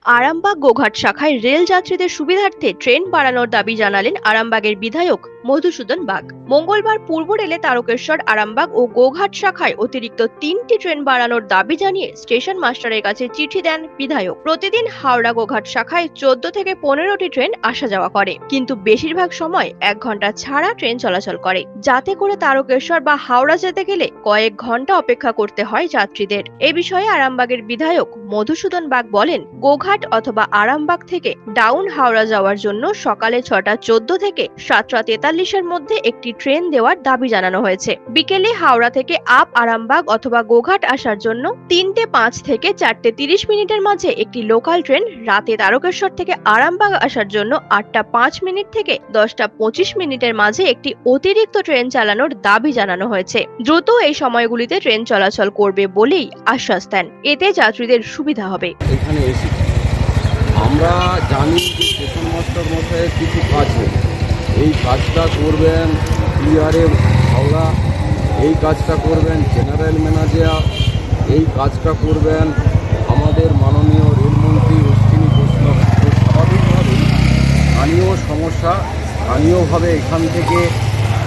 আরামবাগ গোঘাট শাখায় রেল যাত্রীদের সুবিধার্থে ট্রেন বাড়ানোর দাবি জানালেন আরামবাগের বিধায়ক মধুসূদন বাগ। মঙ্গলবার পূর্ব রেলে তারকেশ্বর, আরামবাগ ও গোঘাট শাখায় অতিরিক্ত 3টি ট্রেন বাড়ানোর দাবি জানিয়ে স্টেশন মাস্টারের কাছে চিঠি দেন বিধায়ক। প্রতিদিন হাওড়া গোঘাট শাখায় 14 থেকে 15টি ট্রেন আসা যাওয়া করে, কিন্তু বেশিরভাগ সময় 1 ঘন্টা ছাড়া ট্রেন চলাচল করে, যাতে করে তারকেশ্বর বা হাওড়া যেতে গেলে কয়েক ঘন্টা অপেক্ষা করতে হয় যাত্রীদের। এ বিষয়ে আরামবাগের বিধায়ক মধুসূদন বাগ বলেন, গোঘাট অথবা আরামবাগ থেকে ডাউন হাওড়া যাওয়ার জন্য সকালে 6:14 থেকে 7:43-এর মধ্যে একটি ট্রেন দেওয়ার দাবি জানানো হয়েছে। বিকেলে হাওড়া থেকে আপ আরামবাগ অথবা গোঘাট আসার জন্য 3:05 থেকে 4:30 মিনিটের মাঝে একটি লোকাল ট্রেন, রাতে তারকেশ্বর থেকে আরামবাগ আসার জন্য 8:05 থেকে 10:25 মিনিটের মাঝে একটি অতিরিক্ত ট্রেন চালানোর দাবি জানানো হয়েছে। দ্রুত এই সময়গুলিতে ট্রেন চলাচল করবে বলেই আশ্বাস দেন। এতে যাত্রীদের সুবিধা হবে। আমরা জানি যে স্টেশন মাস্টার মশাইয়ের কিছু কাজ নেই, এই কাজটা করবেন বিহারের হাওড়া, এই কাজটা করবেন জেনারেল ম্যানেজার, এই কাজটা করবেন আমাদের মাননীয় রেলমন্ত্রী অশ্বিনী বৈষ্ণব। তো স্বাভাবিকভাবেই স্থানীয় সমস্যা স্থানীয়ভাবে এখান থেকে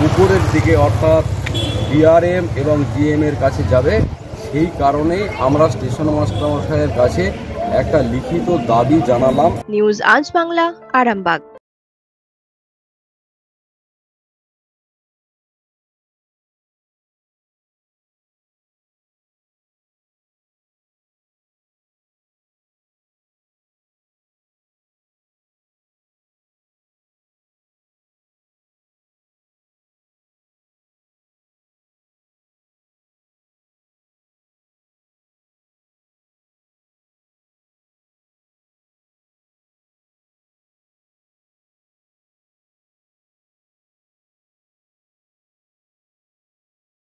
উপরের দিকে অর্থাৎ বিআরএম এবং জিএমের কাছে যাবে। সেই কারণে আমরা স্টেশন মাস্টার মশাইয়ের কাছে একটা লিখিত দাবি জানালাম। নিউজ আজ বাংলা, আরামবাগ।